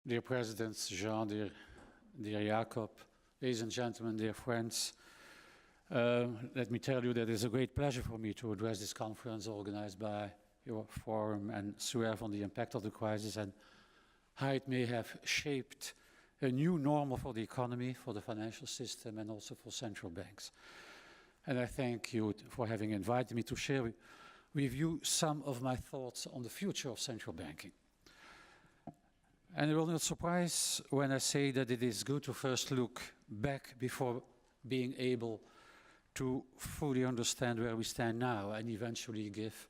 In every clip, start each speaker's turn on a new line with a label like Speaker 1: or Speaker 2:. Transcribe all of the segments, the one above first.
Speaker 1: Dear Presidents, Jean, dear Jacob, ladies and gentlemen, dear friends, let me tell you that it is a great pleasure for me to address this conference organized by your forum and SUERF on the impact of the crisis and how it may have shaped a new normal for the economy, for the financial system, and also for central banks. And I thank you for having invited me to share with you some of my thoughts on the future of central banking. And it will not surprise when I say that it is good to first look back before being able to fully understand where we stand now and eventually give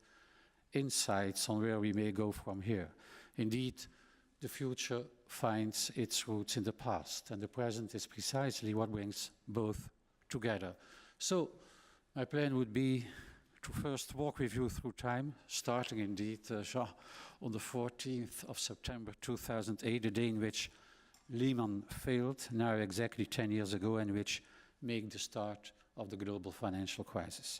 Speaker 1: insights on where we may go from here. Indeed, the future finds its roots in the past, and the present is precisely what brings both together. So, my plan would be to first walk with you through time, starting indeed, Jean, on the 14th of September 2008, the day in which Lehman failed, now exactly 10 years ago, and which made the start of the global financial crisis.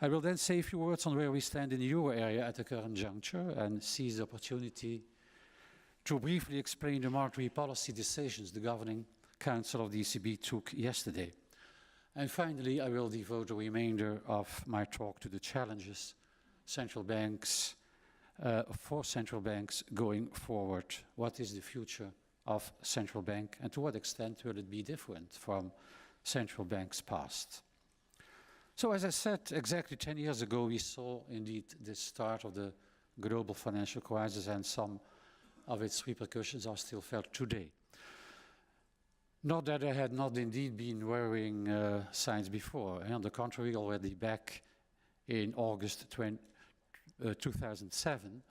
Speaker 1: I will then say a few words on where we stand in the euro area at the current juncture and seize the opportunity to briefly explain the monetary policy decisions the Governing Council of the ECB took yesterday. And finally, I will devote the remainder of my talk to the challenges for central banks going forward. What is the future of central bank, and to what extent will it be different from central banks' past? So, as I said, exactly 10 years ago, we saw indeed the start of the global financial crisis, and some of its repercussions are still felt today. Not that there had not indeed been worrying signs before. On the contrary, already back in August 2007,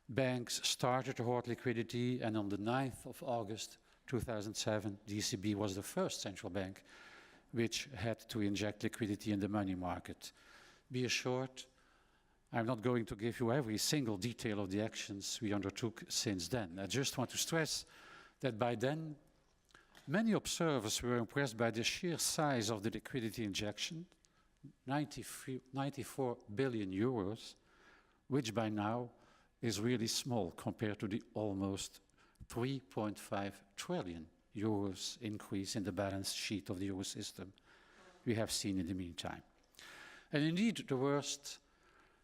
Speaker 1: banks started to hoard liquidity, and on the 9th of August 2007, the ECB was the first central bank which had to inject liquidity in the money market. Be assured, I'm not going to give you every single detail of the actions we undertook since then. I just want to stress that by then, many observers were impressed by the sheer size of the liquidity injection, 94 billion euros, which by now is really small compared to the almost 3.5 trillion euros increase in the balance sheet of the euro system we have seen in the meantime. And indeed, the worst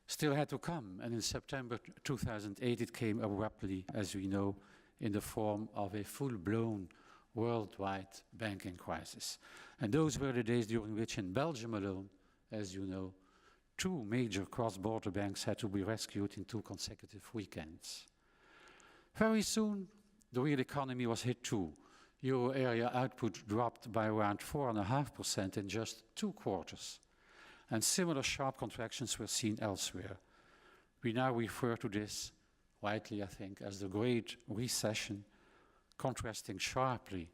Speaker 1: still had to come, and in September 2008 it came abruptly, as we know, in the form of a full-blown worldwide banking crisis. And those were the days during which in Belgium alone, as you know, 2 major cross-border banks had to be rescued in 2 consecutive weekends. Very soon, the real economy was hit too. Euro area output dropped by around 4.5% in just 2 quarters. And similar sharp contractions were seen elsewhere. We now refer to this, rightly I think, as the Great Recession, contrasting sharply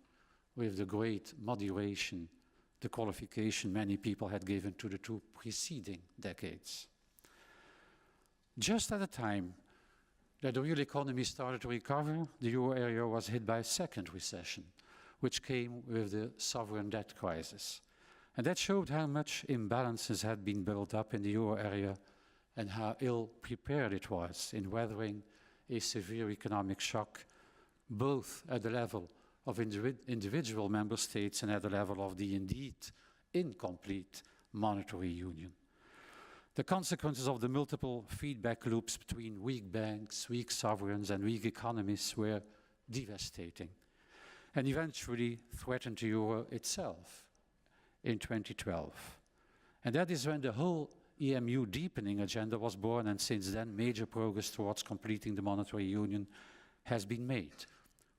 Speaker 1: with the great moderation, the qualification many people had given to the 2 preceding decades. Just at the time that the real economy started to recover, the euro area was hit by a second recession, which came with the sovereign debt crisis. And that showed how much imbalances had been built up in the euro area and how ill prepared it was in weathering a severe economic shock, both at the level of individual member states and at the level of the indeed incomplete monetary union. The consequences of the multiple feedback loops between weak banks, weak sovereigns, and weak economies were devastating, and eventually threatened the euro itself in 2012. And that is when the whole EMU deepening agenda was born, and since then major progress towards completing the monetary union has been made,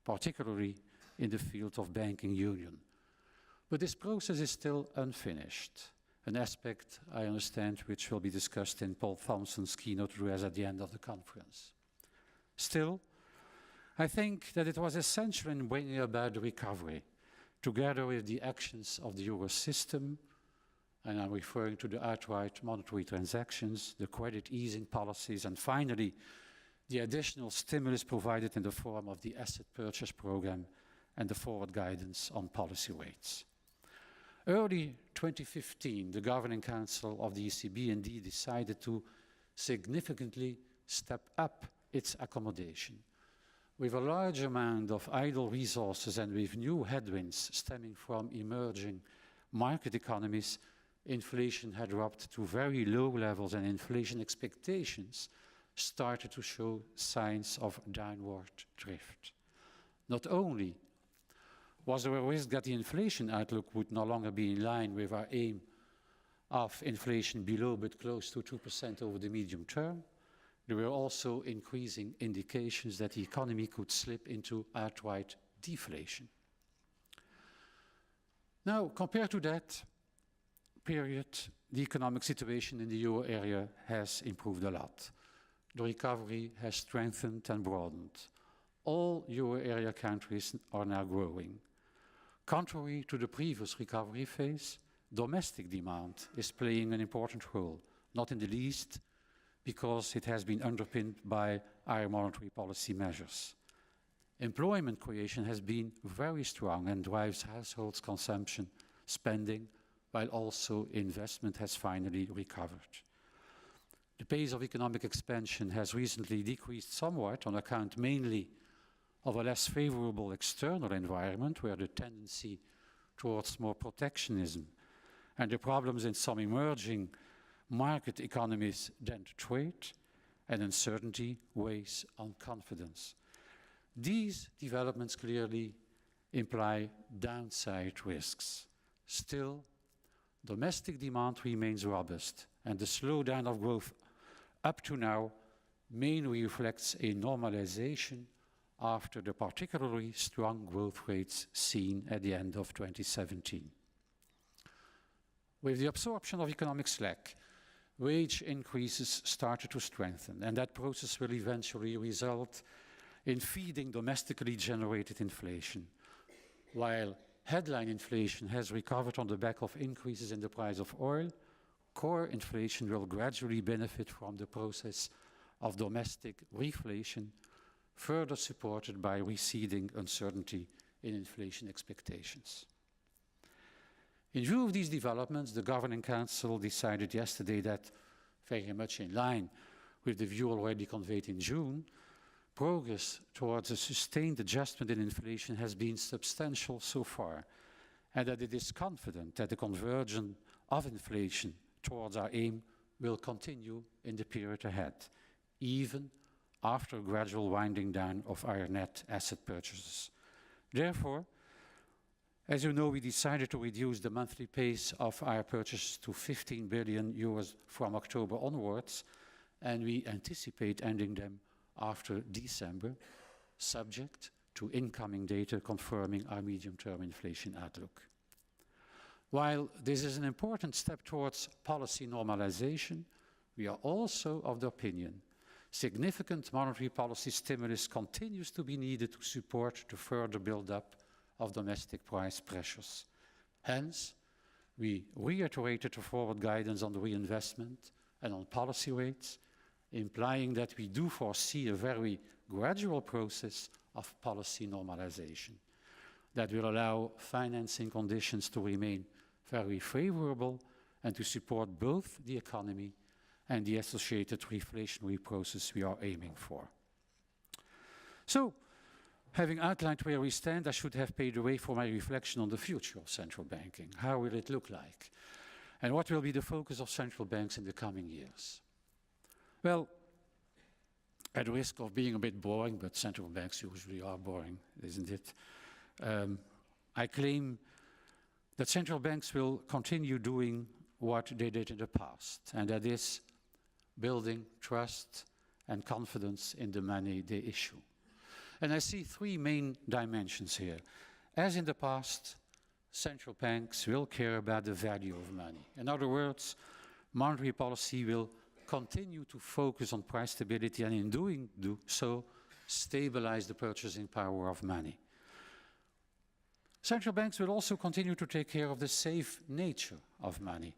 Speaker 1: particularly in the field of banking union. But this process is still unfinished, an aspect, I understand, which will be discussed in Paul Thompson's keynote address at the end of the conference. Still, I think that it was essential in bringing about the recovery, together with the actions of the euro system, and I'm referring to the outright monetary transactions, the credit easing policies, and finally, the additional stimulus provided in the form of the asset purchase program and the forward guidance on policy rates. Early 2015, the Governing Council of the ECB indeed decided to significantly step up its accommodation, With a large amount of idle resources and with new headwinds stemming from emerging market economies, inflation had dropped to very low levels and inflation expectations started to show signs of downward drift. Not only was there a risk that the inflation outlook would no longer be in line with our aim of inflation below but close to 2% over the medium term, there were also increasing indications that the economy could slip into outright deflation. Now, compared to that period, the economic situation in the euro area has improved a lot. The recovery has strengthened and broadened. All euro area countries are now growing. Contrary to the previous recovery phase, domestic demand is playing an important role, not in the least because it has been underpinned by our monetary policy measures. Employment creation has been very strong and drives households' consumption, spending, while also investment has finally recovered. The pace of economic expansion has recently decreased somewhat on account mainly of a less favorable external environment where the tendency towards more protectionism and the problems in some emerging market economies dent trade and uncertainty weighs on confidence. These developments clearly imply downside risks. Still, domestic demand remains robust and the slowdown of growth up to now mainly reflects a normalization after the particularly strong growth rates seen at the end of 2017. With the absorption of economic slack, wage increases started to strengthen, and that process will eventually result in feeding domestically generated inflation. While headline inflation has recovered on the back of increases in the price of oil, core inflation will gradually benefit from the process of domestic reflation, further supported by receding uncertainty in inflation expectations. In view of these developments, the Governing Council decided yesterday that, very much in line with the view already conveyed in June, progress towards a sustained adjustment in inflation has been substantial so far, and that it is confident that the conversion of inflation towards our aim will continue in the period ahead, even after a gradual winding down of our net asset purchases. Therefore, as you know, we decided to reduce the monthly pace of our purchases to 15 billion euros from October onwards, and we anticipate ending them after December, subject to incoming data confirming our medium-term inflation outlook. While this is an important step towards policy normalization, we are also of the opinion significant monetary policy stimulus continues to be needed to support the further build-up of domestic price pressures. Hence, we reiterated the forward guidance on the reinvestment and on policy rates, implying that we do foresee a very gradual process of policy normalization that will allow financing conditions to remain very favorable and to support both the economy and the associated reflationary process we are aiming for. So, having outlined where we stand, I should have paved the way for my reflection on the future of central banking. How will it look like? And what will be the focus of central banks in the coming years? Well, at risk of being a bit boring, but central banks usually are boring, isn't it? I claim that central banks will continue doing what they did in the past, and that is building trust and confidence in the money they issue. And I see three main dimensions here. As in the past, central banks will care about the value of money. In other words, monetary policy will continue to focus on price stability and in doing so, stabilize the purchasing power of money. Central banks will also continue to take care of the safe nature of money,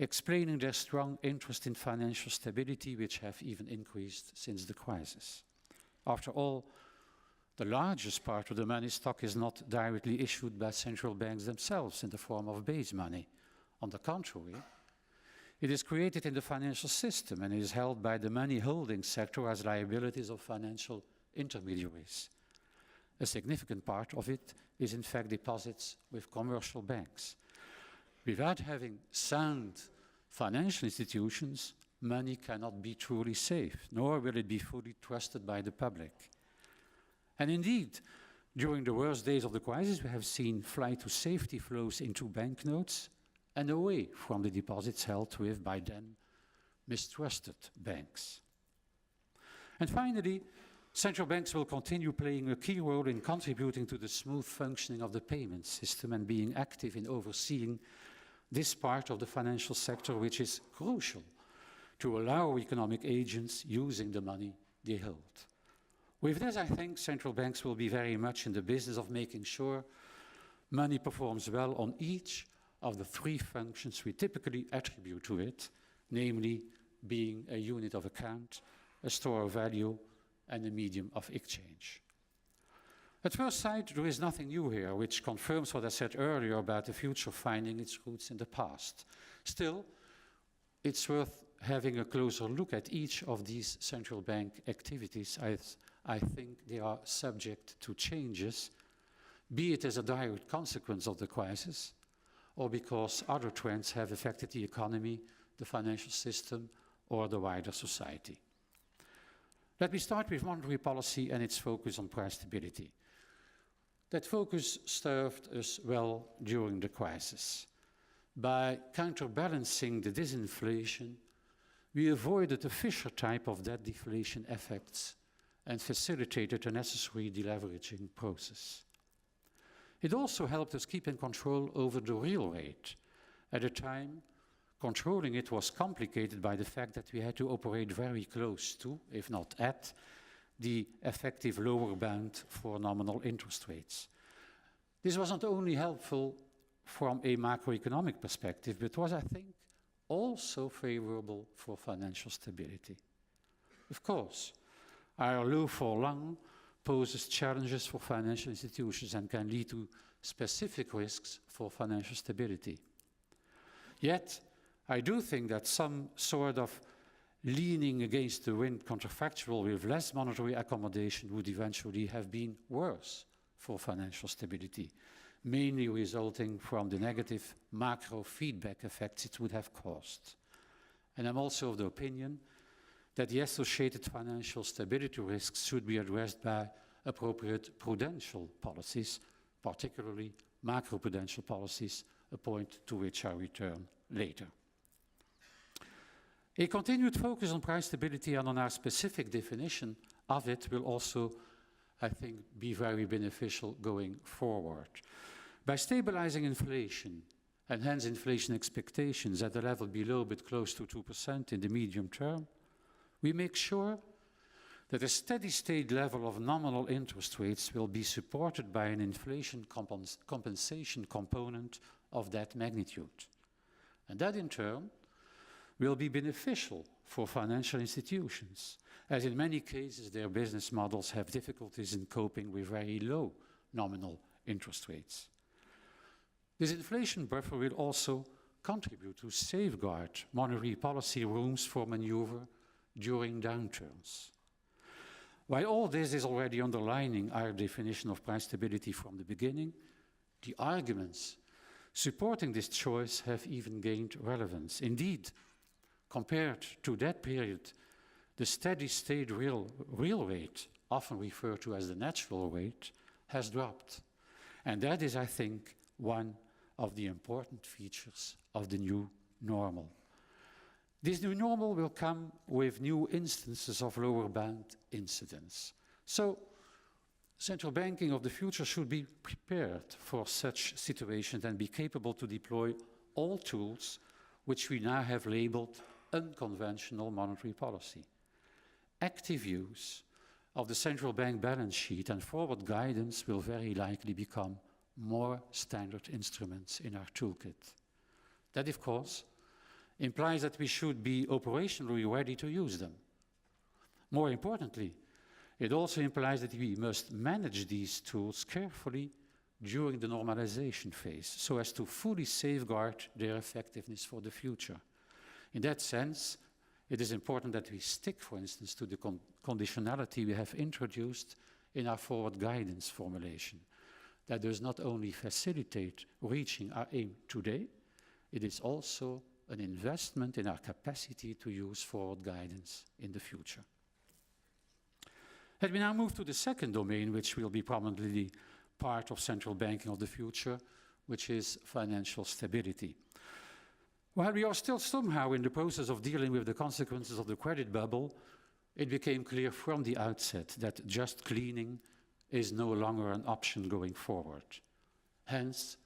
Speaker 1: explaining their strong interest in financial stability, which have even increased since the crisis. After all, the largest part of the money stock is not directly issued by central banks themselves in the form of base money. On the contrary, it is created in the financial system and is held by the money holding sector as liabilities of financial intermediaries. a significant part of it is in fact deposits with commercial banks. Without having sound financial institutions, money cannot be truly safe, nor will it be fully trusted by the public. And indeed, during the worst days of the crisis, we have seen flight to safety flows into banknotes and away from the deposits held with, by then, mistrusted banks. And finally, central banks will continue playing a key role in contributing to the smooth functioning of the payment system and being active in overseeing this part of the financial sector, which is crucial to allow economic agents using the money they hold. With this, I think central banks will be very much in the business of making sure money performs well on each of the three functions we typically attribute to it, namely being a unit of account, a store of value, and a medium of exchange. At first sight, there is nothing new here, which confirms what I said earlier about the future finding its roots in the past. Still, it's worth having a closer look at each of these central bank activities, as I think they are subject to changes, be it as a direct consequence of the crisis, or because other trends have affected the economy, the financial system, or the wider society. Let me start with monetary policy and its focus on price stability. That focus served us well during the crisis. By counterbalancing the disinflation, we avoided a Fisher type of debt deflation effects and facilitated a necessary deleveraging process. It also helped us keep in control over the real rate. At a time, controlling it was complicated by the fact that we had to operate very close to, if not at, the effective lower bound for nominal interest rates. This was not only helpful from a macroeconomic perspective, but was, I think, also favorable for financial stability. Of course, our low for long poses challenges for financial institutions and can lead to specific risks for financial stability. Yet, I do think that some sort of leaning against the wind counterfactual with less monetary accommodation would eventually have been worse for financial stability, mainly resulting from the negative macro feedback effects it would have caused. And I'm also of the opinion that the associated financial stability risks should be addressed by appropriate prudential policies, particularly macroprudential policies, a point to which I'll return later. A continued focus on price stability and on our specific definition of it will also, I think, be very beneficial going forward. By stabilizing inflation, and hence inflation expectations at a level below but close to 2% in the medium term, we make sure that a steady state level of nominal interest rates will be supported by an inflation compensation component of that magnitude. And that in turn will be beneficial for financial institutions, as in many cases their business models have difficulties in coping with very low nominal interest rates. This inflation buffer will also contribute to safeguard monetary policy rooms for maneuver during downturns. While all this is already underlining our definition of price stability from the beginning, the arguments supporting this choice have even gained relevance. Indeed, compared to that period, the steady state real rate, often referred to as the natural rate, has dropped. And that is, I think, one of the important features of the new normal. This new normal will come with new instances of lower bound incidence. So, central banking of the future should be prepared for such situations and be capable to deploy all tools which we now have labeled unconventional monetary policy. Active use of the central bank balance sheet and forward guidance will very likely become more standard instruments in our toolkit. That, of course, implies that we should be operationally ready to use them. More importantly, it also implies that we must manage these tools carefully during the normalization phase so as to fully safeguard their effectiveness for the future. In that sense, it is important that we stick, for instance, to the conditionality we have introduced in our forward guidance formulation. That does not only facilitate reaching our aim today, it is also an investment in our capacity to use forward guidance in the future. Let me now move to the second domain, which will be prominently part of central banking of the future, which is financial stability. While we are still somehow in the process of dealing with the consequences of the credit bubble, it became clear from the outset that just cleaning is no longer an option going forward. Hence,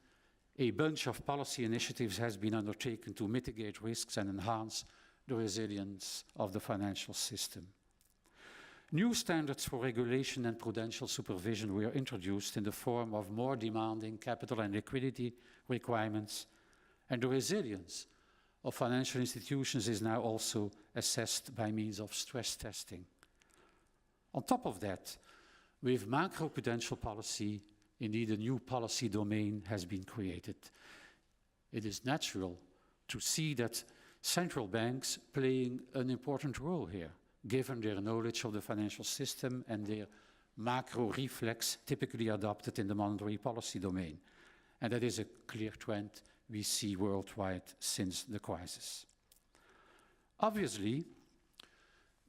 Speaker 1: a bunch of policy initiatives has been undertaken to mitigate risks and enhance the resilience of the financial system. New standards for regulation and prudential supervision were introduced in the form of more demanding capital and liquidity requirements, and the resilience of financial institutions is now also assessed by means of stress testing. On top of that, with macroprudential policy, indeed a new policy domain has been created. It is natural to see that central banks playing an important role here, given their knowledge of the financial system and their macro reflex typically adopted in the monetary policy domain. And that is a clear trend we see worldwide since the crisis. Obviously,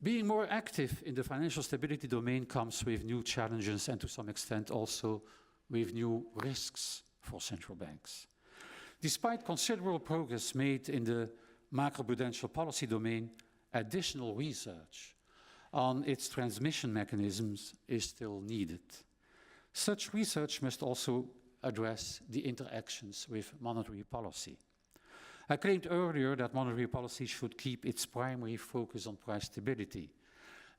Speaker 1: being more active in the financial stability domain comes with new challenges and to some extent also with new risks for central banks. Despite considerable progress made in the macroprudential policy domain, additional research on its transmission mechanisms is still needed. Such research must also address the interactions with monetary policy. I claimed earlier that monetary policy should keep its primary focus on price stability,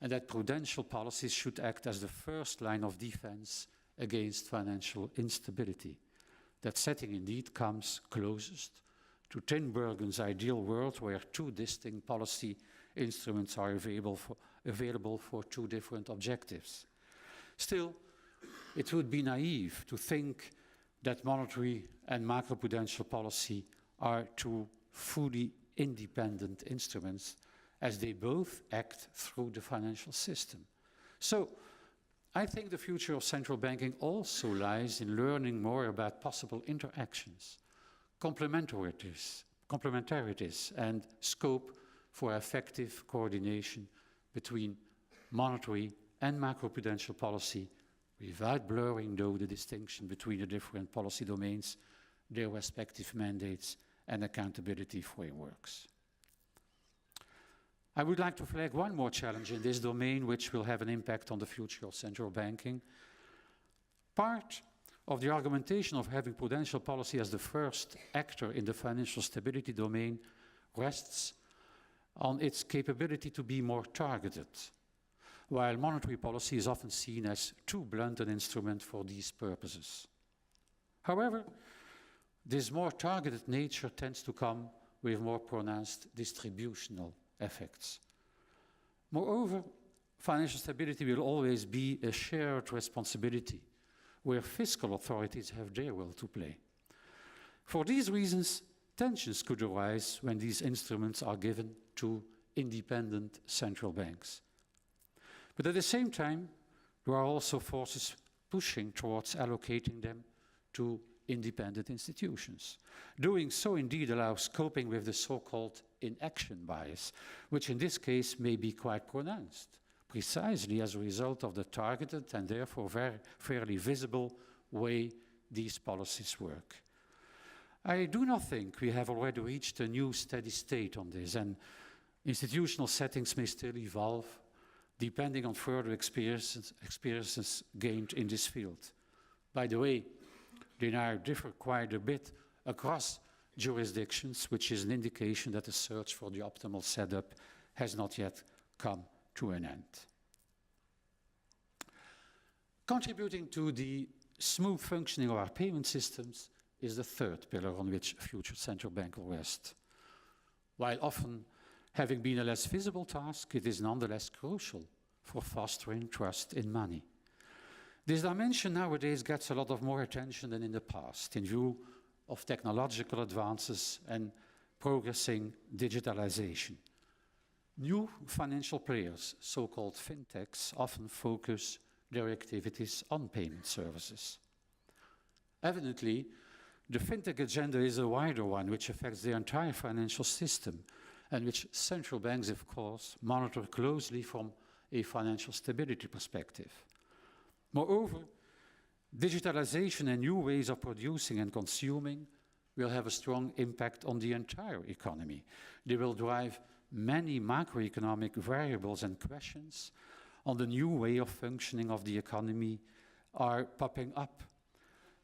Speaker 1: and that prudential policies should act as the first line of defense against financial instability. That setting indeed comes closest to Tinbergen's ideal world where two distinct policy instruments are available for two different objectives. Still, it would be naive to think that monetary and macroprudential policy are two fully independent instruments, as they both act through the financial system. So, I think the future of central banking also lies in learning more about possible interactions, complementarities, and scope for effective coordination between monetary and macroprudential policy without blurring, though, the distinction between the different policy domains, their respective mandates and accountability frameworks. I would like to flag one more challenge in this domain which will have an impact on the future of central banking. Part of the argumentation of having prudential policy as the first actor in the financial stability domain rests on its capability to be more targeted, while monetary policy is often seen as too blunt an instrument for these purposes. However, this more targeted nature tends to come with more pronounced distributional effects. Moreover, financial stability will always be a shared responsibility where fiscal authorities have their role to play. For these reasons, tensions could arise when these instruments are given to independent central banks. But at the same time, there are also forces pushing towards allocating them to independent institutions. Doing so indeed allows coping with the so-called inaction bias, which in this case may be quite pronounced, precisely as a result of the targeted and therefore fairly visible way these policies work. I do not think we have already reached a new steady state on this, and institutional settings may still evolve depending on further experiences gained in this field. By the way, they now differ quite a bit across jurisdictions, which is an indication that the search for the optimal setup has not yet come to an end. Contributing to the smooth functioning of our payment systems is the third pillar on which future central bank will rest. While often having been a less visible task, it is nonetheless crucial for fostering trust in money. This dimension nowadays gets a lot of more attention than in the past in view of technological advances and progressing digitalization. New financial players, so-called fintechs, often focus their activities on payment services. Evidently, the fintech agenda is a wider one which affects the entire financial system and which central banks, of course, monitor closely from a financial stability perspective. Moreover, digitalization and new ways of producing and consuming will have a strong impact on the entire economy. They will drive many macroeconomic variables and questions on the new way of functioning of the economy are popping up,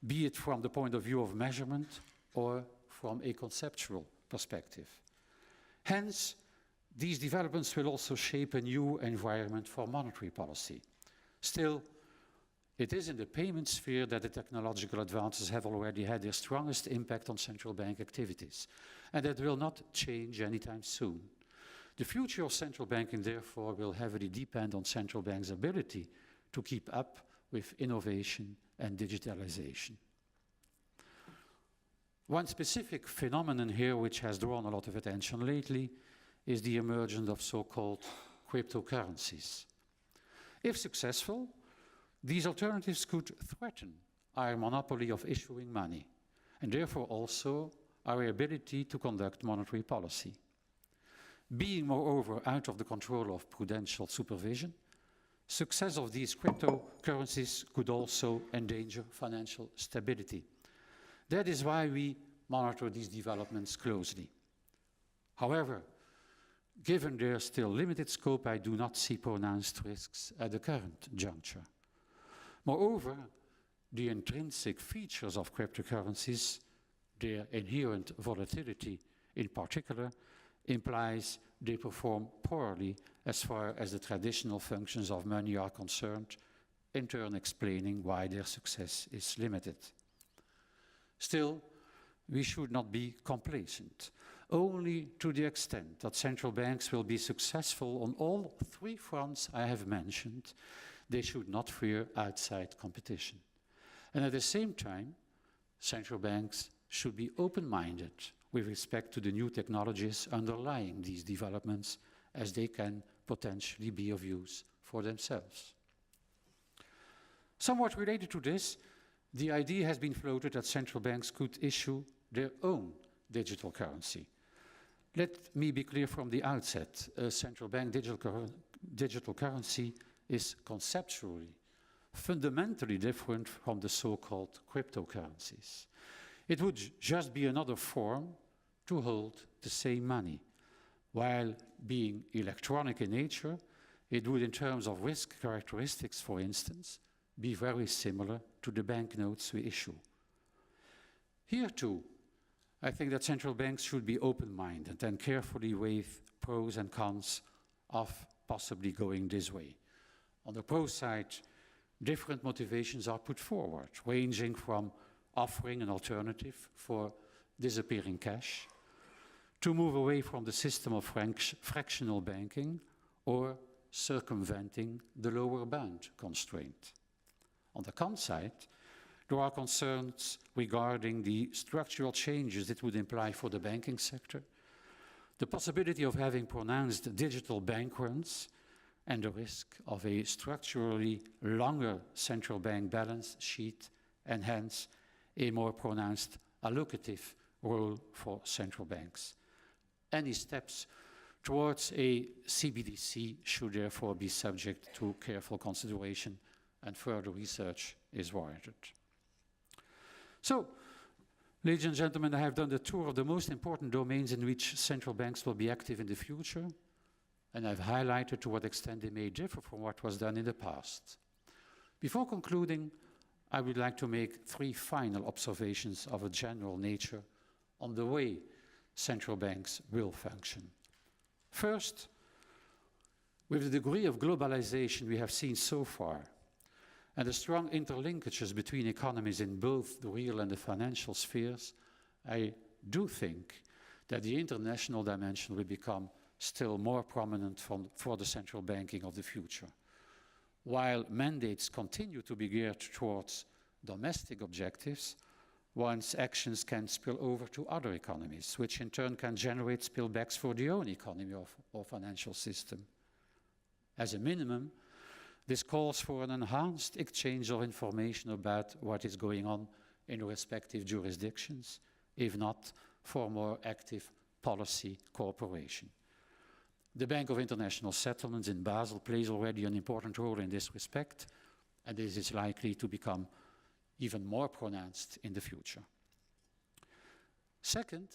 Speaker 1: be it from the point of view of measurement or from a conceptual perspective. Hence, these developments will also shape a new environment for monetary policy. Still, it is in the payment sphere that the technological advances have already had their strongest impact on central bank activities, and that will not change anytime soon. The future of central banking, therefore, will heavily depend on central banks' ability to keep up with innovation and digitalization. One specific phenomenon here which has drawn a lot of attention lately is the emergence of so-called cryptocurrencies. If successful, these alternatives could threaten our monopoly of issuing money, and therefore also our ability to conduct monetary policy. Being, moreover, out of the control of prudential supervision, success of these cryptocurrencies could also endanger financial stability. That is why we monitor these developments closely. However, given their still limited scope, I do not see pronounced risks at the current juncture. Moreover, the intrinsic features of cryptocurrencies, their inherent volatility in particular, implies they perform poorly as far as the traditional functions of money are concerned, in turn explaining why their success is limited. Still, we should not be complacent, only to the extent that central banks will be successful on all three fronts I have mentioned. They should not fear outside competition. And at the same time, central banks should be open-minded with respect to the new technologies underlying these developments, as they can potentially be of use for themselves. Somewhat related to this, the idea has been floated that central banks could issue their own digital currency. Let me be clear from the outset, a central bank digital currency is conceptually fundamentally different from the so-called cryptocurrencies. It would just be another form to hold the same money. While being electronic in nature, it would, in terms of risk characteristics, for instance, be very similar to the banknotes we issue. Here too, I think that central banks should be open-minded and carefully weigh pros and cons of possibly going this way. On the pro side, different motivations are put forward, ranging from offering an alternative for disappearing cash, to move away from the system of fractional banking, or circumventing the lower bound constraint. On the con side, there are concerns regarding the structural changes it would imply for the banking sector, the possibility of having pronounced digital bank runs, and the risk of a structurally longer central bank balance sheet, and hence a more pronounced allocative role for central banks. Any steps towards a CBDC should therefore be subject to careful consideration, and further research is warranted. So, ladies and gentlemen, I have done the tour of the most important domains in which central banks will be active in the future, and I've highlighted to what extent they may differ from what was done in the past. Before concluding, I would like to make three final observations of a general nature on the way central banks will function. First, with the degree of globalization we have seen so far, and the strong interlinkages between economies in both the real and the financial spheres, I do think that the international dimension will become still more prominent for the central banking of the future. While mandates continue to be geared towards domestic objectives, one's actions can spill over to other economies, which in turn can generate spillbacks for the own economy or financial system. As a minimum, This calls for an enhanced exchange of information about what is going on in respective jurisdictions, if not for more active policy cooperation. The Bank of International Settlements in Basel plays already an important role in this respect, and this is likely to become even more pronounced in the future. Second,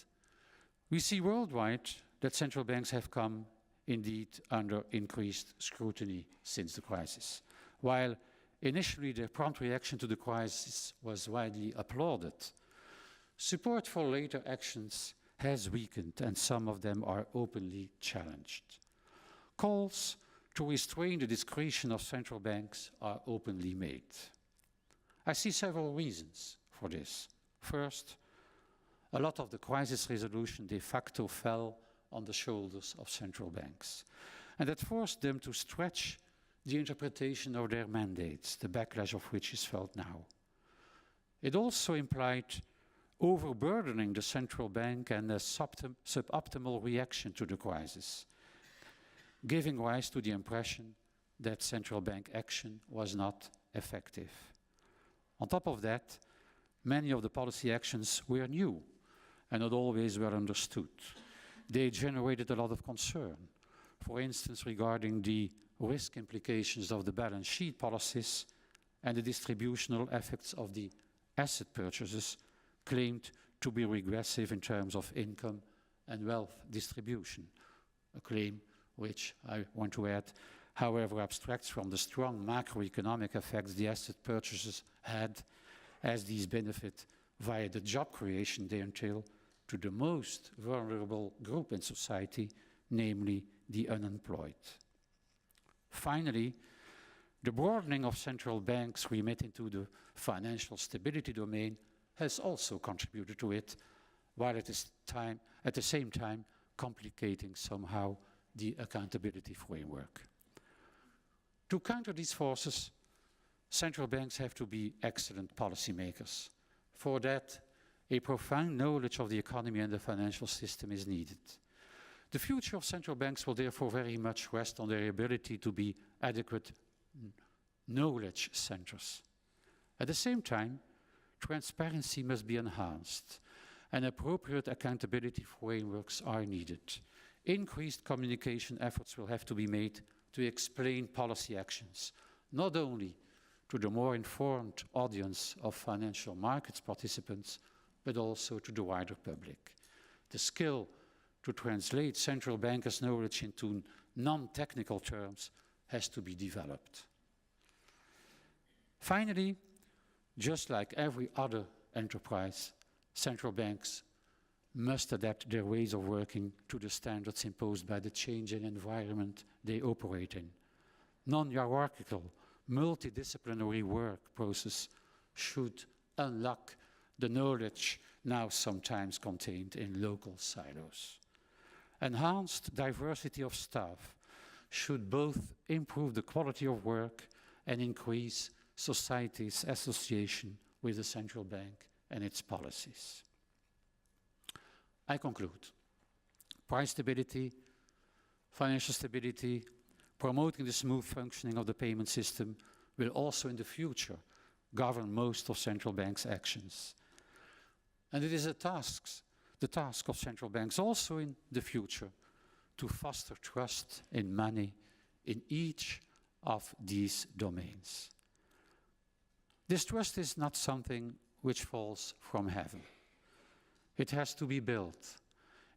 Speaker 1: we see worldwide that central banks have come indeed under increased scrutiny since the crisis. While initially their prompt reaction to the crisis was widely applauded, support for later actions has weakened and some of them are openly challenged. Calls to restrain the discretion of central banks are openly made. I see several reasons for this. First, a lot of the crisis resolution de facto fell on the shoulders of central banks, and that forced them to stretch the interpretation of their mandates, the backlash of which is felt now. It also implied overburdening the central bank and a suboptimal reaction to the crisis, giving rise to the impression that central bank action was not effective. On top of that, many of the policy actions were new and not always well understood. They generated a lot of concern, for instance, regarding the risk implications of the balance sheet policies and the distributional effects of the asset purchases claimed to be regressive in terms of income and wealth distribution, a claim which I want to add, however, abstracts from the strong macroeconomic effects the asset purchases had, as these benefit via the job creation they entail to the most vulnerable group in society, namely the unemployed. Finally, the broadening of central banks' remit into the financial stability domain has also contributed to it, while at the same time complicating somehow the accountability framework. To counter these forces, central banks have to be excellent policymakers. For that, a profound knowledge of the economy and the financial system is needed. The future of central banks will therefore very much rest on their ability to be adequate knowledge centers. At the same time, transparency must be enhanced and appropriate accountability frameworks are needed. Increased communication efforts will have to be made to explain policy actions, not only to the more informed audience of financial markets participants, but also to the wider public. The skill to translate central bankers' knowledge into non-technical terms has to be developed. Finally, just like every other enterprise, central banks must adapt their ways of working to the standards imposed by the changing environment they operate in. Non-hierarchical, multidisciplinary work process should unlock the knowledge now sometimes contained in local silos. Enhanced diversity of staff should both improve the quality of work and increase society's association with the central bank and its policies. I conclude. Price stability, financial stability, promoting the smooth functioning of the payment system will also in the future govern most of central banks' actions. And it is the task of central banks also in the future to foster trust in money in each of these domains. This trust is not something which falls from heaven. It has to be built.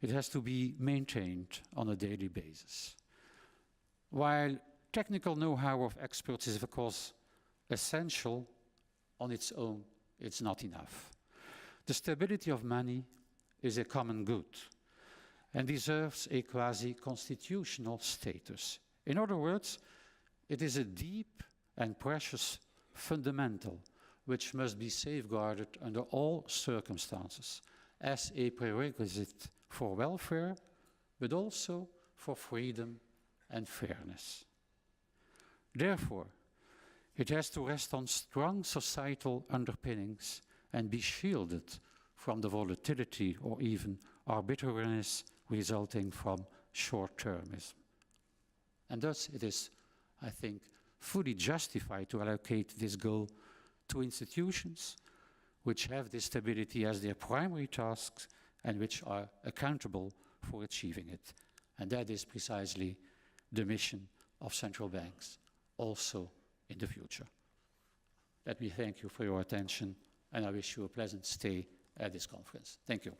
Speaker 1: It has to be maintained on a daily basis. While technical know-how of experts is, of course, essential, on its own, it's not enough. The stability of money is a common good and deserves a quasi-constitutional status. In other words, it is a deep and precious fundamental which must be safeguarded under all circumstances as a prerequisite for welfare, but also for freedom and fairness. Therefore, it has to rest on strong societal underpinnings and be shielded from the volatility or even arbitrariness resulting from short-termism. And thus it is, I think, fully justified to allocate this goal to institutions which have this stability as their primary tasks and which are accountable for achieving it. And that is precisely the mission of central banks, also in the future. Let me thank you for your attention, and I wish you a pleasant stay at this conference. Thank you.